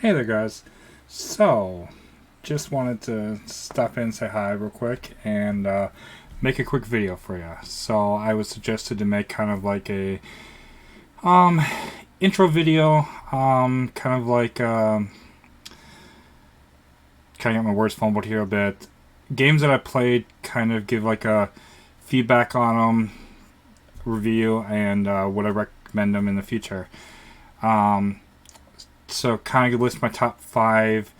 Hey there, guys. So, just wanted to stop in and say hi real quick and make a quick video for you. So, I was suggested to make kind of like a um, intro video, kind of like kind of get my words fumbled here a bit. Games that I played, kind of give like a feedback on them, review, and would I recommend them in the future. Um, so, kind of list my top five.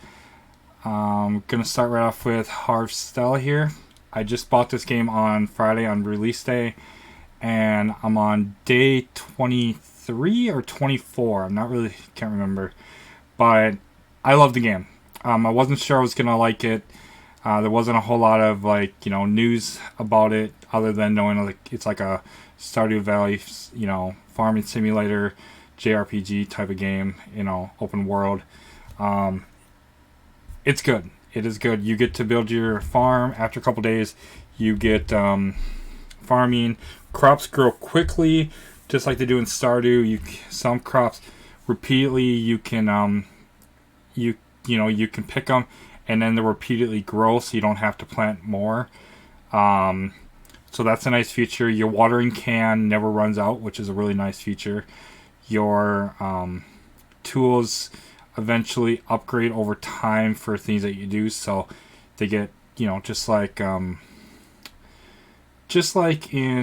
Gonna start right off with Harvestella here. I just bought this game on Friday on release day, and I'm on day 23 or 24. I'm not really can't remember, but I love the game. I wasn't sure I was gonna like it. There wasn't a whole lot of news about it other than knowing like it's like a Stardew Valley farming simulator JRPG type of game, open world. Um, it's good. It is good. You get to build your farm after a couple days. You get farming. Crops grow quickly, just like they do in Stardew. Some crops repeatedly. You can pick them, and then they repeatedly grow, so you don't have to plant more. Um, so that's a nice feature. Your watering can never runs out, which is a really nice feature. Your tools eventually upgrade over time for things that you do, so they get just like in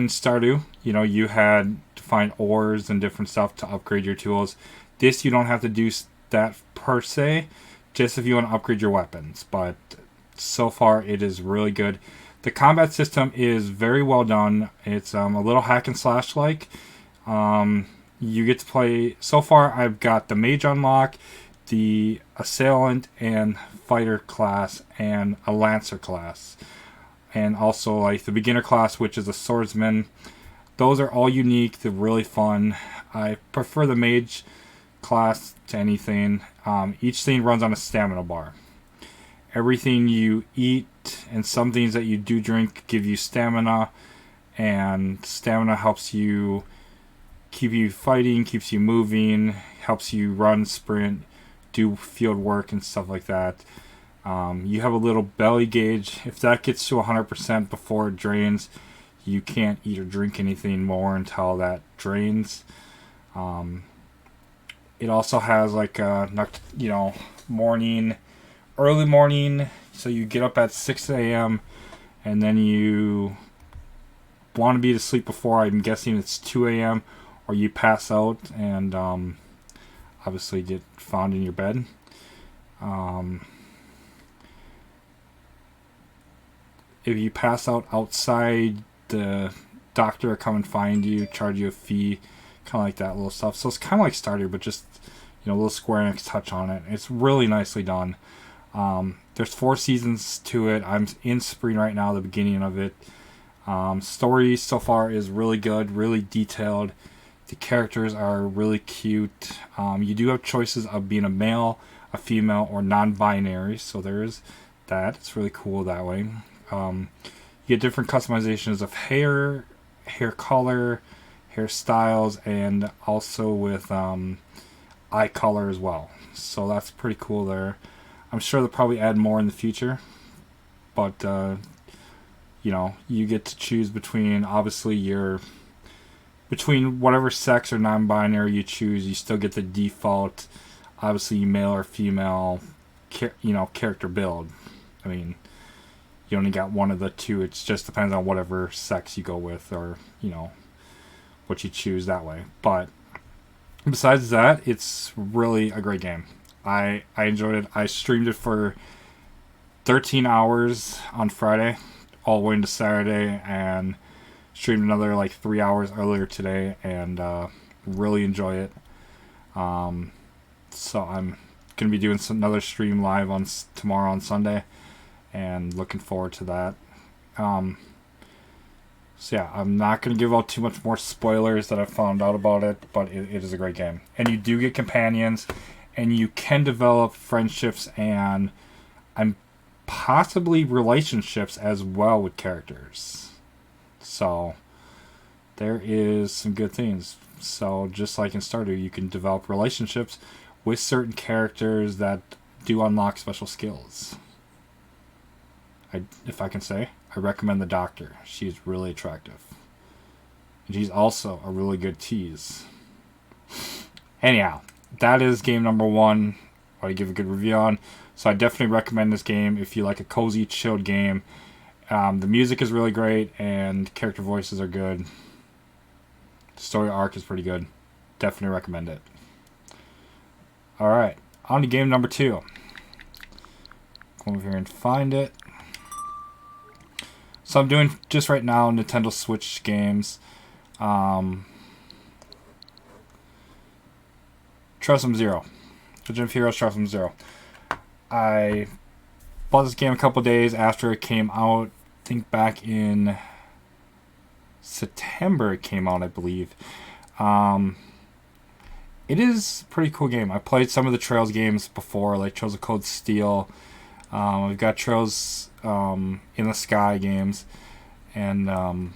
Stardew, you had to find ores and different stuff to upgrade your tools. This you don't have to do that per se, just if you want to upgrade your weapons. But so far it is really good. The combat system is very well done. It's a little hack and slash like. You get to play. So far, I've got the mage unlock, the assailant and fighter class, and a lancer class, and also like the beginner class, which is a swordsman. Those are all unique. They're really fun. I prefer the mage class to anything. Each thing runs on a stamina bar. Everything you eat and some things that you do drink give you stamina, and stamina helps you keep you fighting, keeps you moving, helps you run, sprint, do field work and stuff like that. You have a little belly gauge. If that gets to 100% before it drains, you can't eat or drink anything more until that drains. Um, it also has like a morning, early morning. So you get up at 6 a.m. and then you want to be to sleep before. I'm guessing it's 2 a.m. or you pass out and obviously get found in your bed. Um, if you pass out outside, the doctor will come and find you, charge you a fee, kind of like that little stuff. So it's kind of like Starter, but just a little Square Enix touch on it. It's really nicely done. There's 4 seasons to it. I'm in spring right now, the beginning of it. Story so far is really good, really detailed. The characters are really cute. You do have choices of being a male, a female, or non-binary, so there is that. It's really cool that way. You get different customizations of hair color, hairstyles, and also with eye color as well. So that's pretty cool there. I'm sure they'll probably add more in the future, but you get to choose between obviously between whatever sex or non-binary you choose. You still get the default, obviously male or female, character build. I mean, you only got one of the two. It just depends on whatever sex you go with, or what you choose that way. But besides that, it's really a great game. I enjoyed it. I streamed it for 13 hours on Friday, all the way into Saturday, and streamed another like 3 hours earlier today, and really enjoy it. So I'm gonna be doing another stream live on tomorrow on Sunday, and looking forward to that. Um, so yeah, I'm not gonna give out too much more spoilers that I found out about it, but it is a great game, and you do get companions, and you can develop friendships and I'm possibly relationships as well with characters. So there is some good things. So just like in Stardew, you can develop relationships with certain characters that do unlock special skills. If I can say, I recommend the Doctor. She's really attractive. And she's also a really good tease. Anyhow, that is game number 1. What I give a good review on. So I definitely recommend this game if you like a cozy, chilled game. The music is really great and character voices are good. The story arc is pretty good. Definitely recommend it. Alright, on to game number 2. Go over here and find it. So I'm doing just right now Nintendo Switch games. Trust Zero. Legend of Heroes Trust Zero. I bought this game a couple days after it came out. I think back in September it came out, I believe. It is a pretty cool game. I played some of the Trails games before, like Trails of Cold Steel. We've got Trails in the Sky games. And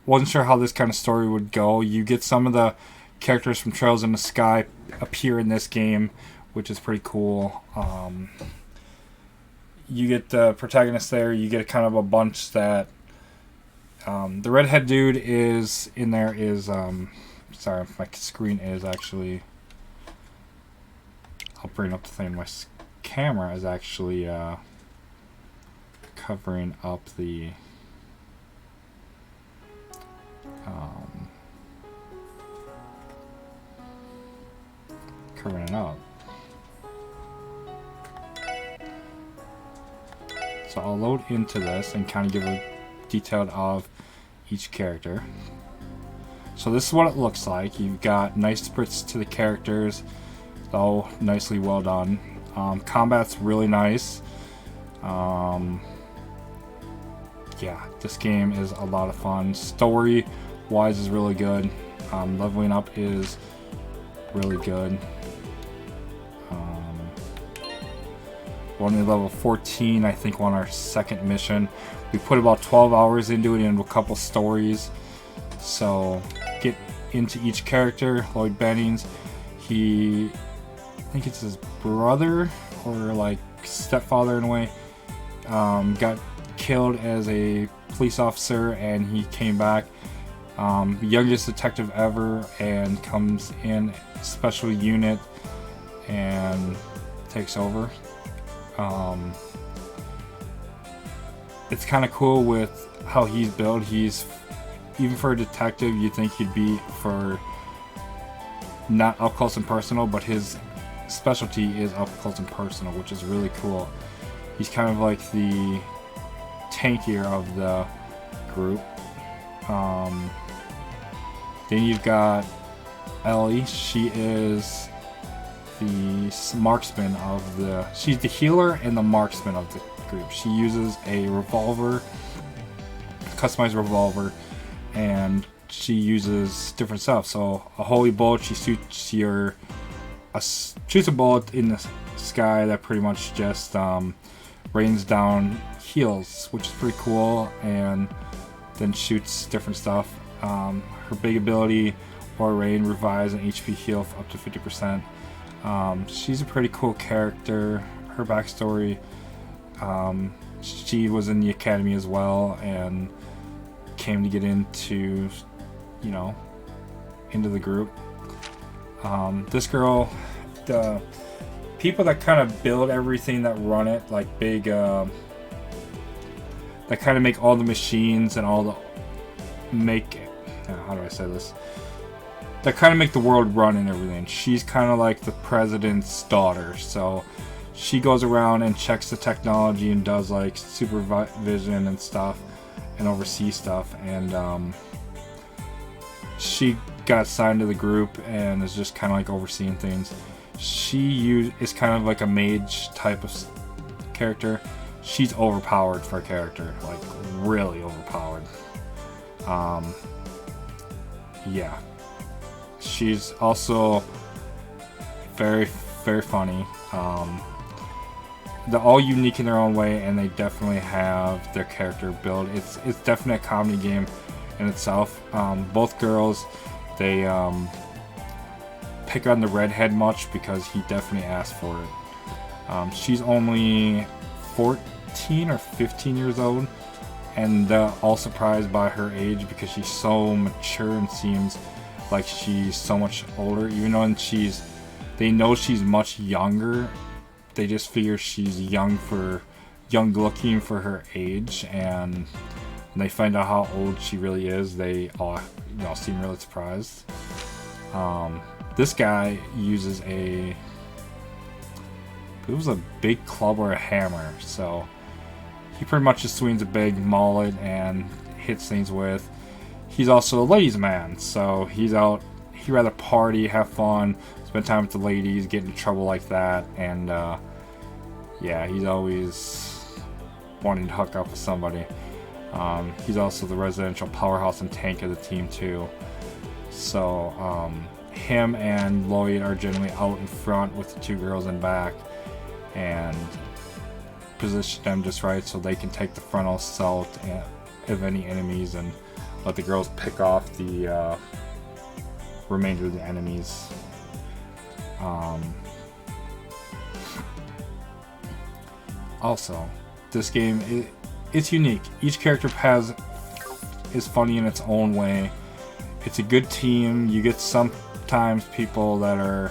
wasn't sure how this kind of story would go. You get some of the characters from Trails in the Sky appear in this game, which is pretty cool. You get the protagonist there. You get kind of a bunch that the redhead dude is in there. Sorry, my screen is actually. I'll bring up the thing. My camera is actually covering up the. Covering it up. So I'll load into this and kind of give a detail of each character. So this is what it looks like. You've got nice sprites to the characters, though nicely well done. Combat's really nice. Yeah, this game is a lot of fun. Story-wise is really good. Leveling up is really good. We're only level 14, I think, on our second mission. We put about 12 hours into it, into a couple stories. So, get into each character. Lloyd Bennings, I think it's his brother, or like stepfather in a way, got killed as a police officer, and he came back. Youngest detective ever, and comes in special unit and takes over. It's kind of cool with how he's built. He's, even for a detective, you'd think he'd be for not up close and personal, but his specialty is up close and personal, which is really cool. He's kind of like the tankier of the group. Then you've got Ellie. She is the marksman of the. She's the healer and the marksman of the group. She uses a revolver, customized revolver, and she uses different stuff. So a holy bullet, she shoots a bullet in the sky that pretty much just rains down heals, which is pretty cool, and then shoots different stuff. Her big ability, Aura Rain, revives an HP heal up to 50%. She's a pretty cool character. Her backstory, she was in the academy as well and came to get into, into the group. This girl, the people that kind of build everything that run it, like big, that kind of make all the machines and all the how do I say this? That kind of make the world run and everything. She's kind of like the president's daughter, so she goes around and checks the technology and does like supervision and stuff and oversees stuff. And she got assigned to the group and is just kind of like overseeing things. She is kind of like a mage type of character. She's overpowered for a character, like really overpowered. Yeah. She's also very, very funny. They're all unique in their own way, and they definitely have their character build. It's definitely a comedy game in itself. Both girls, they pick on the redhead much because he definitely asked for it. She's only 14 or 15 years old, and they're all surprised by her age because she's so mature and seems like she's so much older, even though they know she's much younger. They just figure she's young looking for her age, and when they find out how old she really is, they all seem really surprised. This guy uses it was a big club or a hammer, so he pretty much just swings a big mallet and hits things with. He's also a ladies' man, so he'd rather party, have fun, spend time with the ladies, get into trouble like that, and yeah, he's always wanting to hook up with somebody. He's also the residential powerhouse and tank of the team too. So him and Lloyd are generally out in front with the two girls in back, and position them just right so they can take the frontal assault of any enemies and let the girls pick off the remainder of the enemies. Also, this game it's unique. Each character is funny in its own way. It's a good team. You get sometimes people that are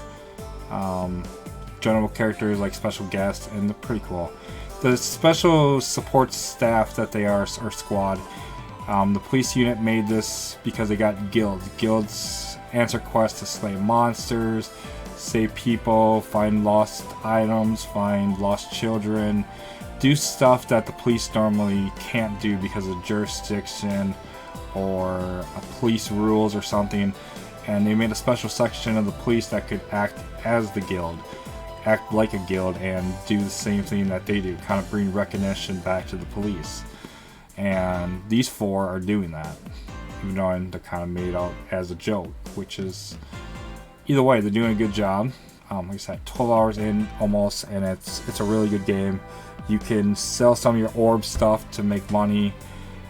general characters like special guests, and they're pretty cool. The special support staff that they are, or squad, the police unit made this because they got guilds. Guilds answer quests to slay monsters, save people, find lost items, find lost children, do stuff that the police normally can't do because of jurisdiction or police rules or something. And they made a special section of the police that could act as the guild, act like a guild, and do the same thing that they do, kind of bring recognition back to the police. And these four are doing that, even though they're kind of made out as a joke, which is, either way, they're doing a good job. Like I said, 12 hours in almost, and it's a really good game. You can sell some of your orb stuff to make money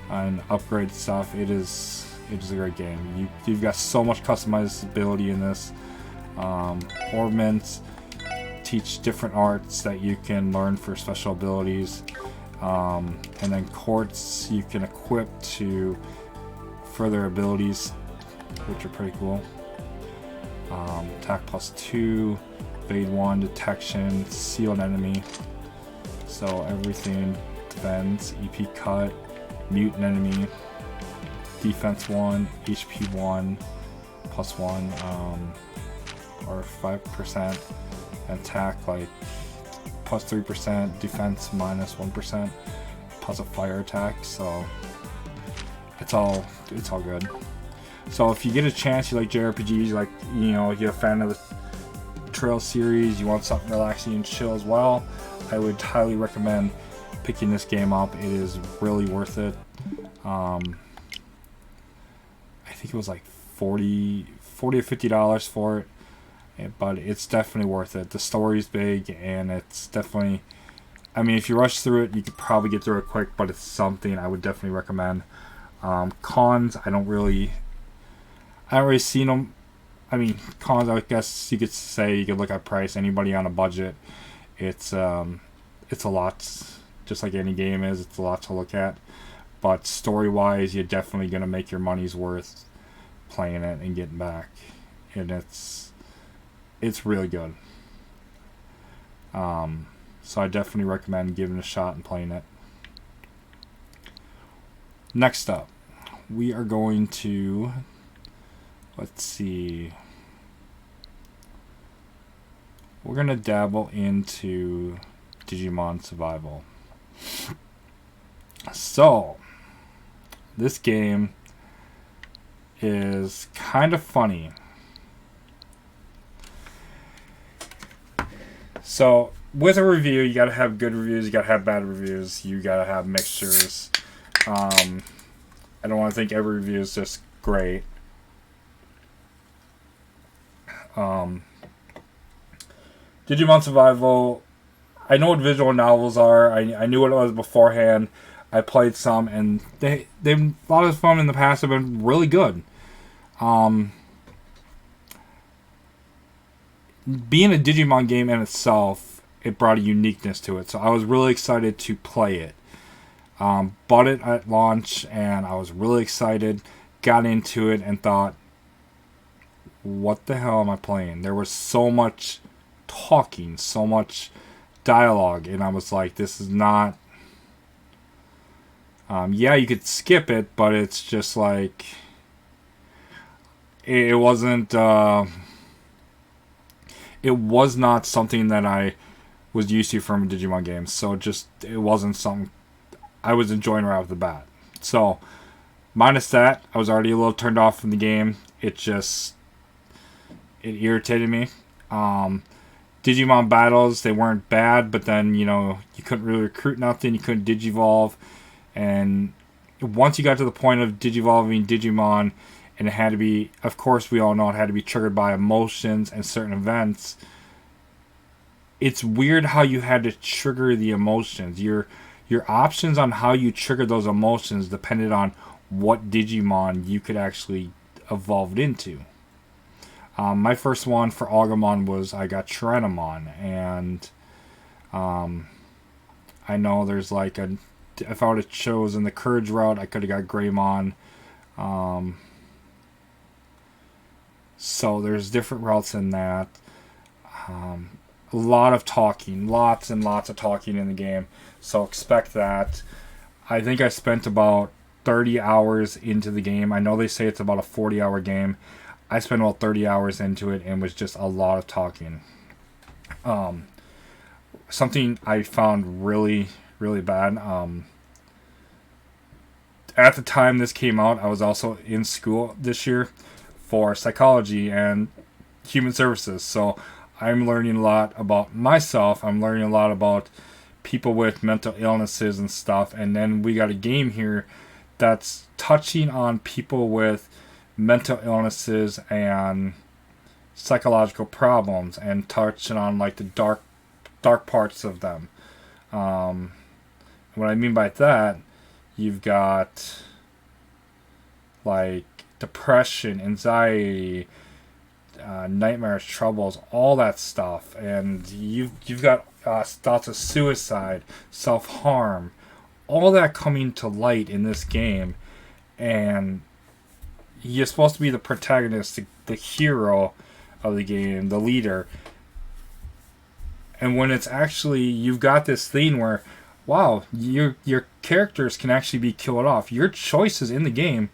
and upgrade stuff. It is a great game. You've got so much customizability in this. Orbments teach different arts that you can learn for special abilities. And then quartz you can equip to further abilities, which are pretty cool. Attack +2, evade 1, detection, seal an enemy. So everything defends, EP cut, mute an enemy, defense 1, HP 1, +1, or 5%, attack like +3%, defense -1%, plus a fire attack. So it's all good. So if you get a chance, you like JRPGs, like you're a fan of the Trail series, you want something relaxing and chill as well, I would highly recommend picking this game up. It is really worth it. I think it was like $40 or $50 for it, but it's definitely worth it. The story's big, and it's definitely, I mean, if you rush through it, you could probably get through it quick, but it's something I would definitely recommend. Cons, I don't really see them. I mean, cons, I guess you could say, you could look at price. Anybody on a budget, it's a lot, just like any game is. It's a lot to look at, but story-wise, you're definitely gonna make your money's worth playing it and getting back, and it's really good. So I definitely recommend giving it a shot and playing it. Next up, we are going to, let's see, we're going to dabble into Digimon Survival. So, this game is kind of funny. So, with a review, you gotta have good reviews, you gotta have bad reviews, you gotta have mixtures. I don't want to think every review is just great. Digimon Survival, I know what visual novels are. I knew what it was beforehand. I played some, and they've a lot of fun in the past. Have been really good. being a Digimon game in itself, it brought a uniqueness to it. So I was really excited to play it. Bought it at launch, and I was really excited. Got into it and thought, what the hell am I playing? There was so much talking, so much dialogue, and I was like, this is not... yeah, you could skip it, but it's just like... It wasn't... it was not something that I was used to from a Digimon game, so it wasn't something I was enjoying right off the bat. So, minus that, I was already a little turned off from the game. It irritated me. Digimon battles, they weren't bad, but then, you couldn't really recruit nothing, you couldn't Digivolve, and once you got to the point of Digivolving Digimon, and it had to be, of course we all know it had to be triggered by emotions and certain events, it's weird how you had to trigger the emotions. Your options on how you trigger those emotions depended on what Digimon you could actually evolve into. My first one for Agumon was I got Tyrannomon, and I know there's like if I would have chosen the Courage route, I could have got Greymon. So there's different routes in that. A lot of talking, lots and lots of talking in the game. So expect that. I think I spent about 30 hours into the game. I know they say it's about a 40-hour game. I spent about 30 hours into it and was just a lot of talking. Something I found really, really bad. At the time this came out, I was also in school this year for psychology and human services. So I'm learning a lot about myself. I'm learning a lot about people with mental illnesses and stuff. And then we got a game here that's touching on people with mental illnesses and psychological problems, and touching on like the dark parts of them. What I mean by that, you've got like depression, anxiety, nightmares, troubles, all that stuff, and you've got thoughts of suicide, self-harm, all that coming to light in this game. And you're supposed to be the protagonist, the hero of the game, the leader. And when it's actually, you've got this thing where, wow, your characters can actually be killed off. Your choices in the game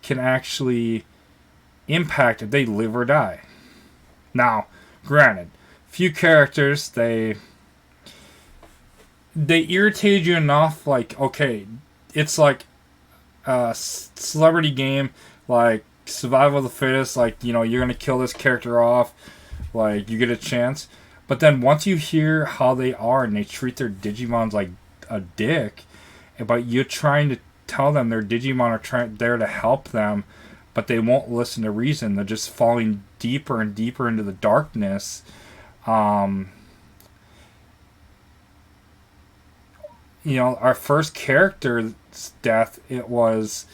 can actually impact if they live or die. Now, granted, few characters, they irritated you enough, like, okay, it's like a celebrity game, like survival of the fittest, like, you're gonna kill this character off, like, you get a chance. But then once you hear how they are and they treat their Digimons like a dick, but you're trying to tell them their Digimon are there to help them, but they won't listen to reason. They're just falling deeper and deeper into the darkness. Our first character's death, it was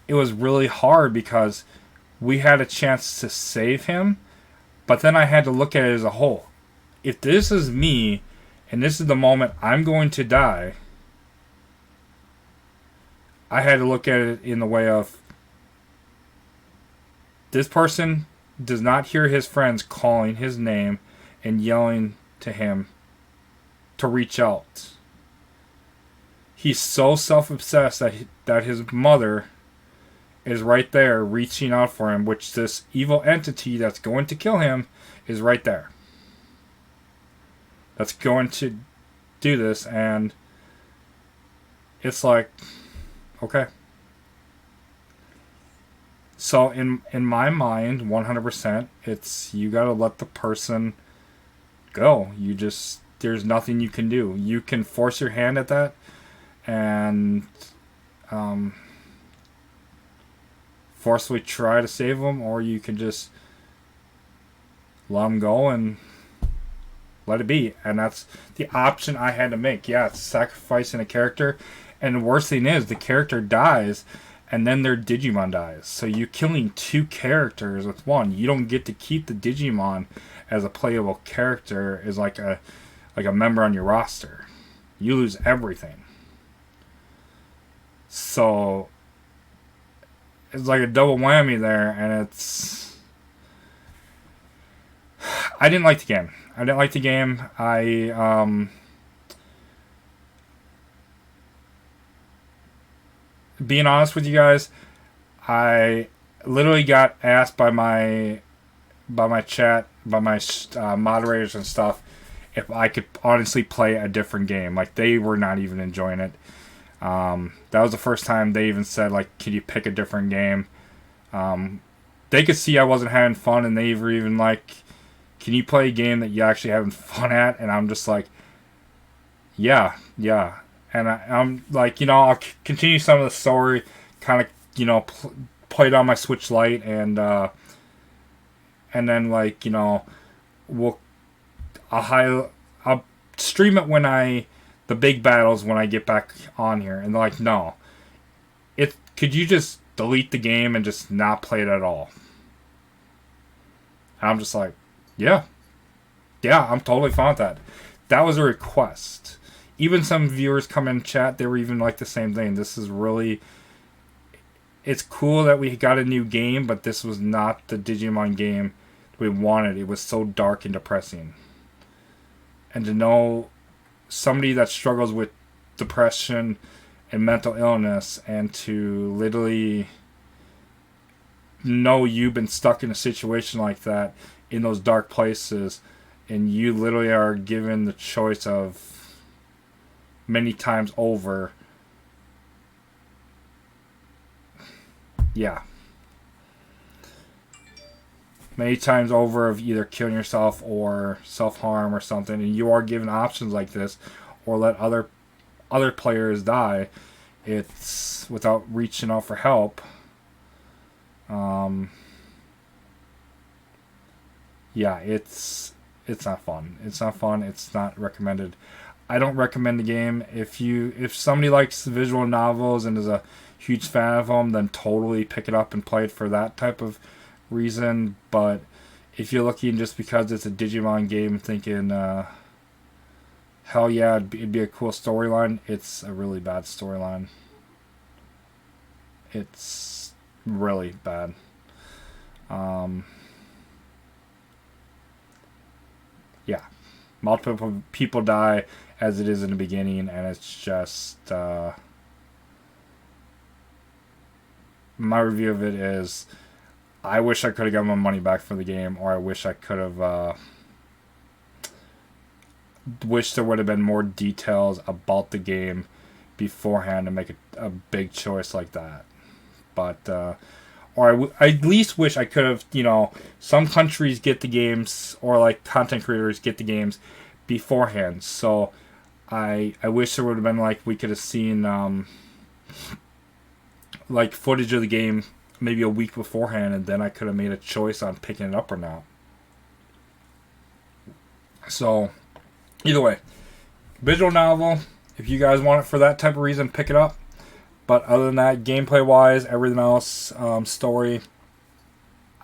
really hard because we had a chance to save him, but then I had to look at it as a whole. If this is me, and this is the moment I'm going to die, I had to look at it in the way of, this person does not hear his friends calling his name and yelling to him to reach out. He's so self-obsessed that his mother is right there reaching out for him, which this evil entity that's going to kill him is right there. That's going to do this, and it's like, okay. So in my mind, 100%, it's, you gotta let the person go. There's nothing you can do. You can force your hand at that, and forcefully try to save them, or you can just let them go and let it be. And that's the option I had to make. Yeah, it's sacrificing a character, and the worst thing is the character dies, and then their Digimon dies. So you're killing two characters with one. You don't get to keep the Digimon as a playable character as like a member on your roster. You lose everything. So it's like a double whammy there, and it's... I didn't like the game. Being honest with you guys, I literally got asked by my chat, by my moderators and stuff, if I could honestly play a different game. Like, they were not even enjoying it. That was the first time they even said, like, could you pick a different game? They could see I wasn't having fun, and they were even like, can you play a game that you're actually having fun at? And I'm just like, yeah. And I'm like, I'll continue some of the story, kind of, play it on my Switch Lite, and then, like, I'll stream it when the big battles when I get back on here. And they're like, no. Could you just delete the game and just not play it at all? And I'm just like, yeah, I'm totally fine with that. That was a request. Even some viewers come in chat, they were even like the same thing. This is really... It's cool that we got a new game, but this was not the Digimon game we wanted. It was so dark and depressing. And to know somebody that struggles with depression and mental illness, and to literally know you've been stuck in a situation like that, in those dark places, and you literally are given the choice of many times over. Yeah. Many times over of either killing yourself or self-harm or something, and you are given options like this, or let other players die. It's without reaching out for help. Yeah, it's not fun. It's not fun. It's not recommended. I don't recommend the game. If somebody likes visual novels and is a huge fan of them, then totally pick it up and play it for that type of reason. But if you're looking just because it's a Digimon game, thinking, hell yeah, it'd be a cool storyline, it's a really bad storyline. It's really bad. Yeah. Multiple people die as it is in the beginning, and it's just... my review of it is, I wish I could have got my money back for the game, or I wish I could have... wish there would have been more details about the game beforehand to make a big choice like that. But... or I at least wish I could have, some countries get the games, or like content creators get the games beforehand. So I wish there would have been, like, we could have seen like footage of the game maybe a week beforehand, and then I could have made a choice on picking it up or not. So either way, visual novel, if you guys want it for that type of reason, pick it up. But other than that, gameplay-wise, everything else, story,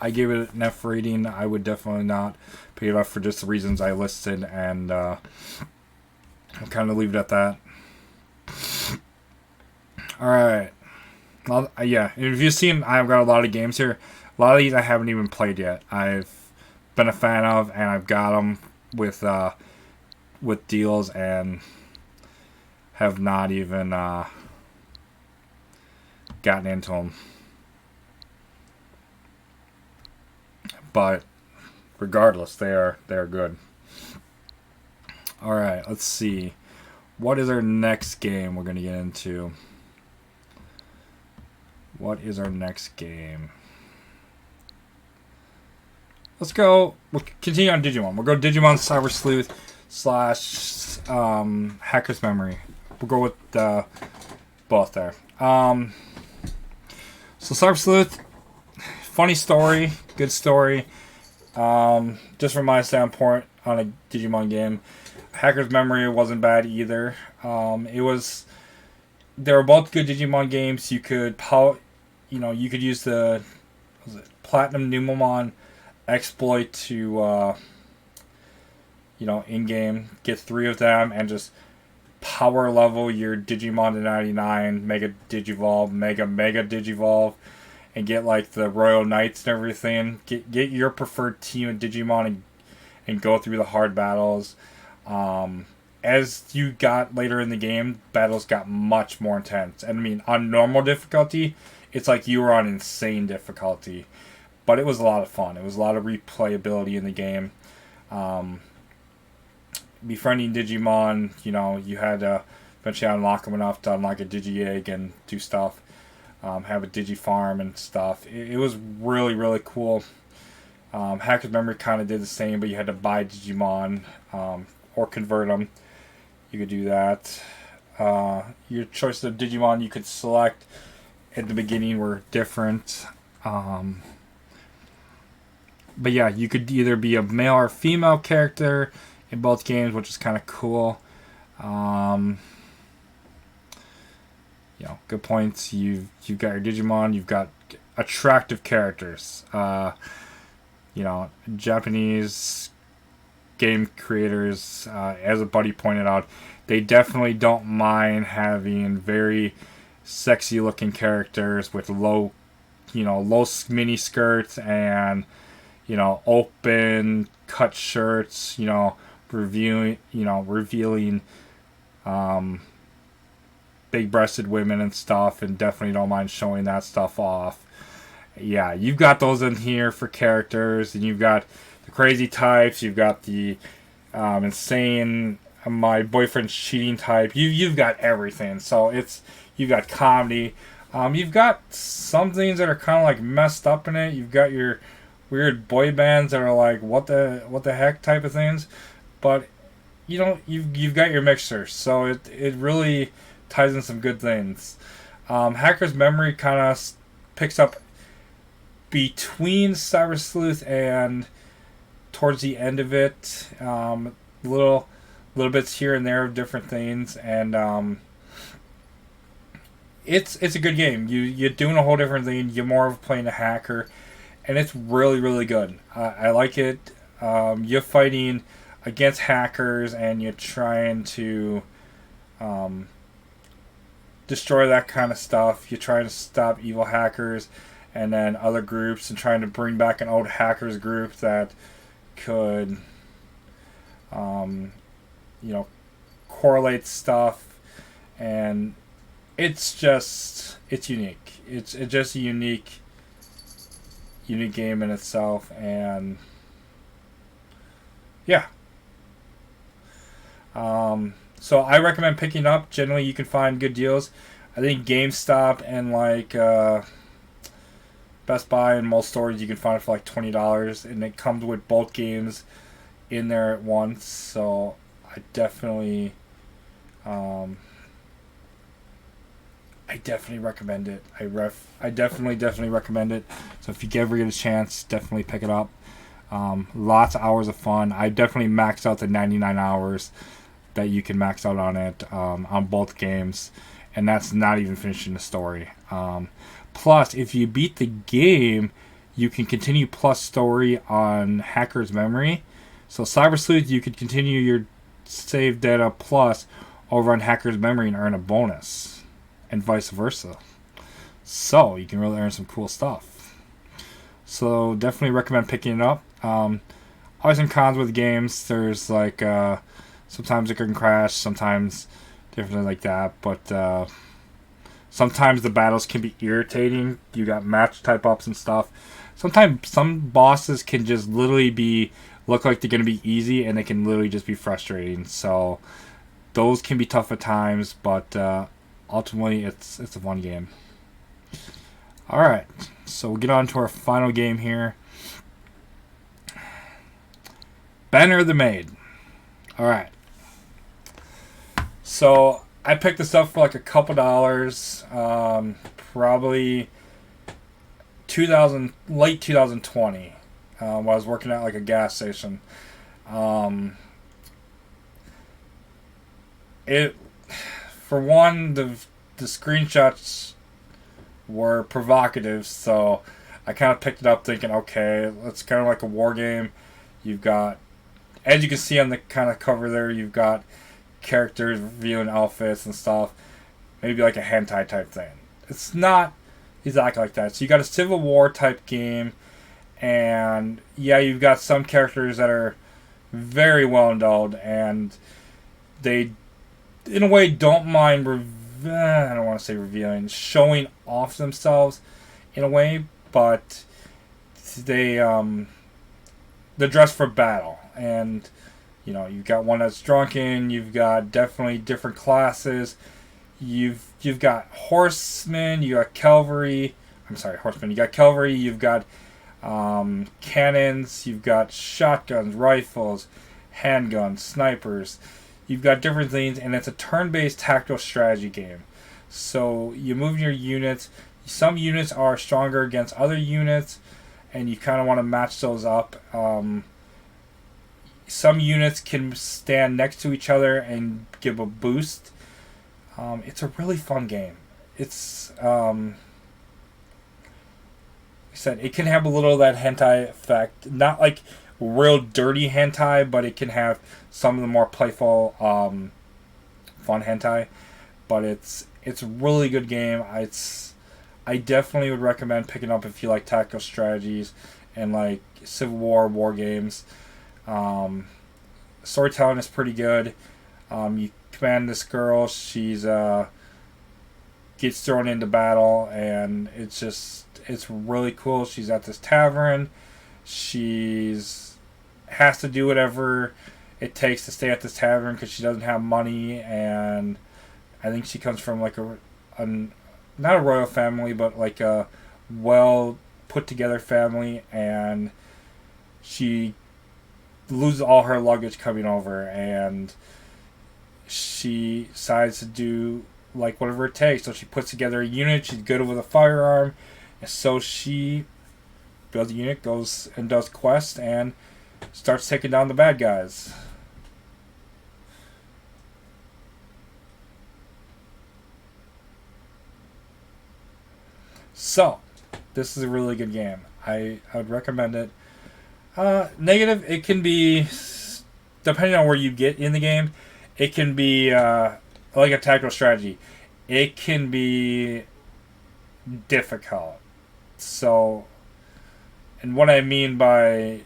I gave it an F rating. I would definitely not pick it up for just the reasons I listed, and I'll kind of leave it at that. Alright. Well, yeah, if you've seen, I've got a lot of games here. A lot of these I haven't even played yet. I've been a fan of, and I've got them with deals, and have not even... gotten into them. But regardless, they are good. Alright, let's see. What is our next game we're going to get into? What is our next game? Let's go. We'll continue on Digimon. We'll go Digimon Cyber Sleuth / Hacker's Memory. We'll go with both there. So Cyber Sleuth, funny story, good story. Just from my standpoint on a Digimon game, Hacker's Memory wasn't bad either. They were both good Digimon games. You could you could use the was it Platinum Numemon exploit to in game get 3 of them and just power level your Digimon to 99, Mega Digivolve, Mega Digivolve, and get like the Royal Knights and everything. Get your preferred team of Digimon and go through the hard battles. As you got later in the game, battles got much more intense. And I mean, on normal difficulty, it's like you were on insane difficulty. But it was a lot of fun. It was a lot of replayability in the game. Befriending Digimon, you had to eventually unlock them enough to unlock a Digi-Egg and do stuff. Have a Digi-Farm and stuff. It was really, really cool. Hacker's Memory kind of did the same, but you had to buy Digimon or convert them. You could do that. Your choice of Digimon you could select at the beginning were different. But yeah, you could either be a male or female character in both games, which is kind of cool. Good points. You've got your Digimon. You've got attractive characters. Japanese game creators, as a buddy pointed out, they definitely don't mind having very sexy looking characters with low mini skirts and open cut shirts, revealing big breasted women and stuff, and definitely don't mind showing that stuff off. Yeah, you've got those in here for characters, and you've got the crazy types, you've got the insane my boyfriend's cheating type. You've got everything. So you've got comedy. You've got some things that are kind of like messed up in it. You've got your weird boy bands that are like what the heck type of things, but you've got your mixture. So it really ties in some good things. Hacker's Memory kind of picks up between Cyber Sleuth and towards the end of it, little bits here and there of different things, and it's a good game. You're doing a whole different thing. You're more of playing a hacker, and it's really, really good. I like it. You're fighting against hackers, and you're trying to destroy that kind of stuff. You're trying to stop evil hackers and then other groups, and trying to bring back an old hackers group that could correlate stuff, and it's unique. It's just a unique game in itself, and yeah. So I recommend picking up. Generally, you can find good deals. I think GameStop and like Best Buy and most stores you can find it for like $20, and it comes with both games in there at once. So I definitely recommend it. I definitely recommend it. So if you ever get a chance, definitely pick it up. Lots of hours of fun. I definitely maxed out the 99 hours that you can max out on it on both games, and that's not even finishing the story. Plus, if you beat the game, you can continue plus story on Hacker's Memory. So Cyber Sleuth, you could continue your save data plus over on Hacker's Memory and earn a bonus, and vice versa. So you can really earn some cool stuff. So definitely recommend picking it up. Always some cons with games. There's like sometimes it can crash, sometimes different like that, but sometimes the battles can be irritating. You got match type ups and stuff. Sometimes some bosses can just literally look like they're gonna be easy, and they can literally just be frustrating. So those can be tough at times, but ultimately it's a fun game. All right, so we'll get on to our final game here. Banner of the Maid. All right. So I picked this up for like a couple dollars, probably late 2020, while I was working at like a gas station. It, for one, the screenshots were provocative, so I kind of picked it up thinking, okay, it's kind of like a war game. You've got, as you can see on the kind of cover there, you've got characters revealing outfits and stuff. Maybe like a hentai type thing. It's not exactly like that. So you got a Civil War type game, and yeah, you've got some characters that are very well endowed, and they, in a way, don't mind. I don't want to say revealing, showing off themselves, in a way, but they they're dressed for battle, and you know you've got one that's drunken. You've got definitely different classes. You've got horsemen. You got cavalry. I'm sorry, horsemen. You got cavalry. You've got cannons. You've got shotguns, rifles, handguns, snipers. You've got different things, and it's a turn-based tactical strategy game. So you move your units. Some units are stronger against other units, and you kind of want to match those up. Some units can stand next to each other and give a boost. It's a really fun game. It's like I said, it can have a little of that hentai effect. Not like real dirty hentai, but it can have some of the more playful, fun hentai. But it's a really good game. I definitely would recommend picking up if you like tactical strategies and like Civil War games. Storytelling is pretty good. You command this girl. She's gets thrown into battle, and it's really cool. She's at this tavern. She's has to do whatever it takes to stay at this tavern because she doesn't have money, and I think she comes from like a not a royal family, but like a well put together family, and she loses all her luggage coming over, and she decides to do like whatever it takes. So she puts together a unit. She's good with a firearm, and so she builds a unit, goes and does quests, and starts taking down the bad guys. So, this is a really good game. I would recommend it. Negative, it can be, depending on where you get in the game, it can be like a tactical strategy. It can be difficult. So, and what I mean by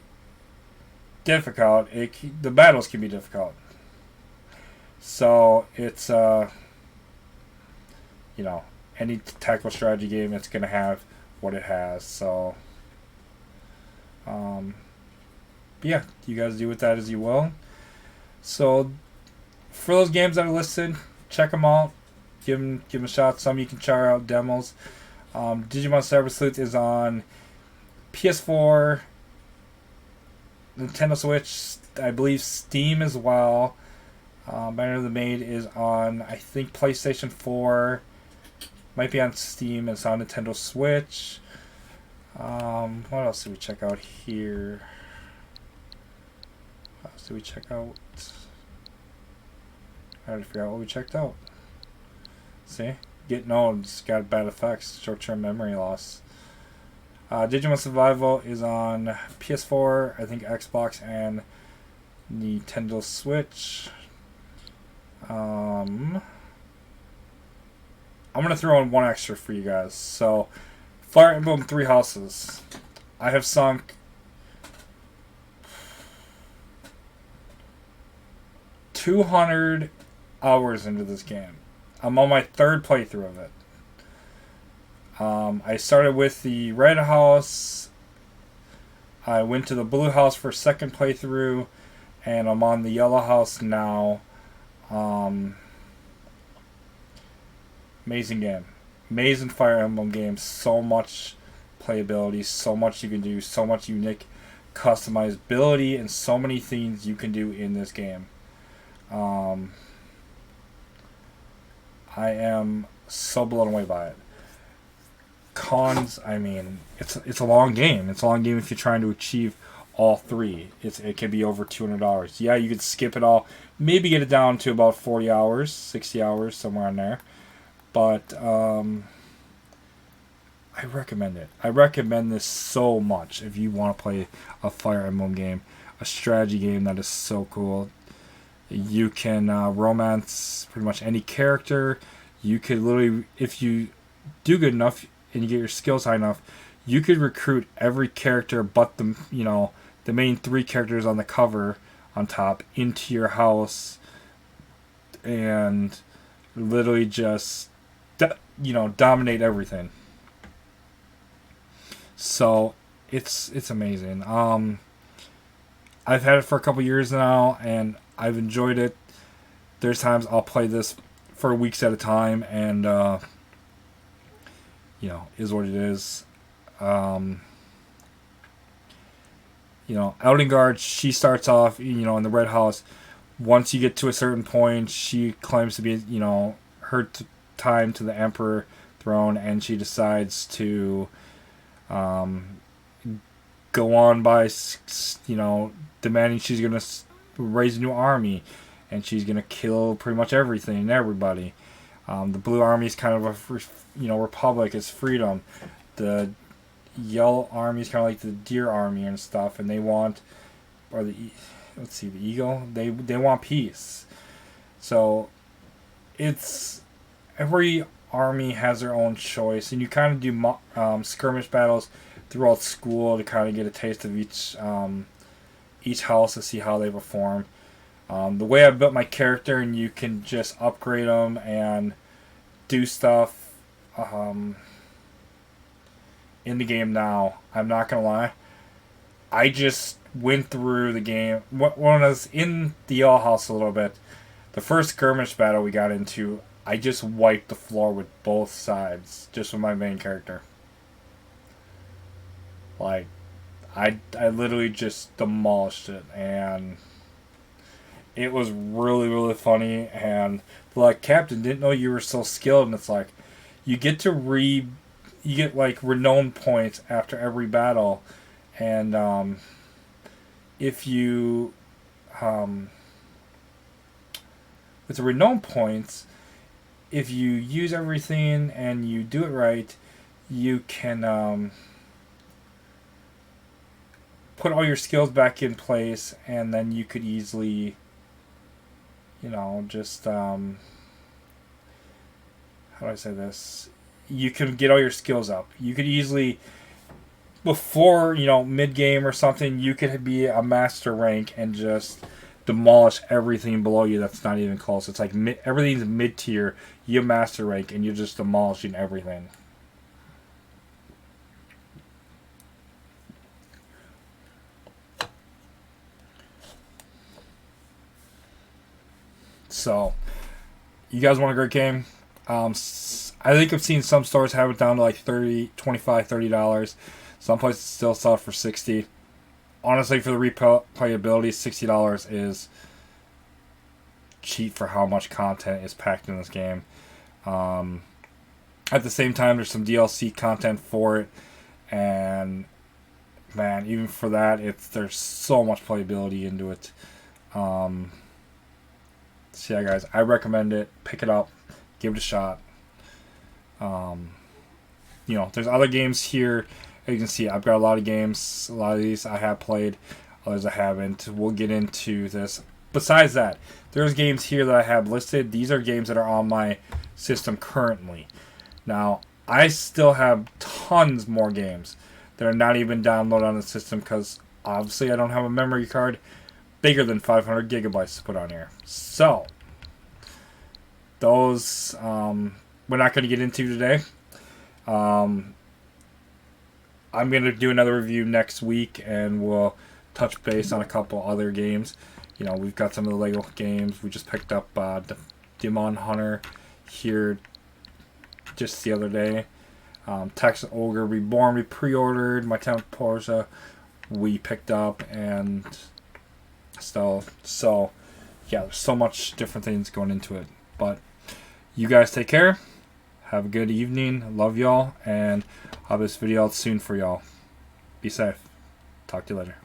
difficult, the battles can be difficult. So, it's, you know, any tactical strategy game, it's going to have what it has. So, yeah, you guys do with that as you will. So, for those games that are listed, check them out. Give them a shot. Some you can try out demos. Digimon Cyber Sleuth is on PS4, Nintendo Switch, I believe Steam as well. Banner of the Maid is on, I think, PlayStation 4. Might be on Steam. It's on Nintendo Switch. What else did we check out here? What else did we check out? I already forgot what we checked out. See? Getting old. It's got bad effects. Short-term memory loss. Digimon Survival is on PS4, I think Xbox, and Nintendo Switch. I'm going to throw in one extra for you guys. So, Fire Emblem Three Houses. I have sunk 200 hours into this game. I'm on my third playthrough of it. I started with the red house. I went to the blue house for a second playthrough, and I'm on the yellow house now. Amazing game. Amazing Fire Emblem game. So much playability, so much you can do, so much unique customizability, and so many things you can do in this game. I am so blown away by it. Cons, I mean, it's a long game. It's a long game if you're trying to achieve all three. It can be over $200. Yeah, you could skip it all. Maybe get it down to about 40 hours, 60 hours, somewhere in there. But I recommend it. I recommend this so much if you want to play a Fire Emblem game, a strategy game that is so cool. You can romance pretty much any character. You could literally, if you do good enough and you get your skills high enough, you could recruit every character but the main three characters on the cover on top into your house and literally just dominate everything. So it's amazing. I've had it for a couple years now and I've enjoyed it. There's times I'll play this for weeks at a time and is what it is. Eldengard, she starts off, in the Red House. Once you get to a certain point, she claims to be, her time to the Emperor throne, and she decides to go on by, demanding she's going to raise a new army, and she's going to kill pretty much everything and everybody. The Blue Army is kind of a, republic, it's freedom. The Yellow Army is kind of like the Deer Army and stuff, and they want, the Eagle, they want peace. So it's every army has their own choice, and you kind of do skirmish battles throughout school to kind of get a taste of each house to see how they perform. The way I built my character, and you can just upgrade them and do stuff in the game now. I'm not gonna lie, I just went through the game when I was in the Yellow House a little bit. The first skirmish battle we got into, I just wiped the floor with both sides, just with my main character. Like, I literally just demolished it, and it was really, really funny. And like, Captain, didn't know you were so skilled. And it's like, you get like renown points after every battle, and if you with the renown points, if you use everything and you do it right, you can put all your skills back in place, and then you could easily, just how do I say this? You can get all your skills up. You could easily, before, mid game or something, you could be a master rank and just demolish everything below you that's not even close. It's like everything's mid tier. You're master rank and you're just demolishing everything. So, you guys want a great game? I think I've seen some stores have it down to like $30, $25, $30. Some places still sell it for $60. Honestly, for the replayability, $60 is cheap for how much content is packed in this game. At the same time, there's some DLC content for it, and man, even for that, there's so much playability into it. So yeah, guys, I recommend it. Pick it up, give it a shot. There's other games here. As you can see, I've got a lot of games. A lot of these I have played, others I haven't. We'll get into this. Besides that, there's games here that I have listed. These are games that are on my system currently. Now, I still have tons more games that are not even downloaded on the system because obviously I don't have a memory card bigger than 500 gigabytes to put on here. So, those we're not going to get into today. I'm going to do another review next week, and we'll touch base on a couple other games. We've got some of the Lego games. We just picked up Demon Hunter here just the other day. Texas Ogre Reborn we pre-ordered. My Town Porsche we picked up, and stuff. So, yeah, there's so much different things going into it. But you guys take care. Have a good evening. Love y'all. And I'll have this video out soon for y'all. Be safe. Talk to you later.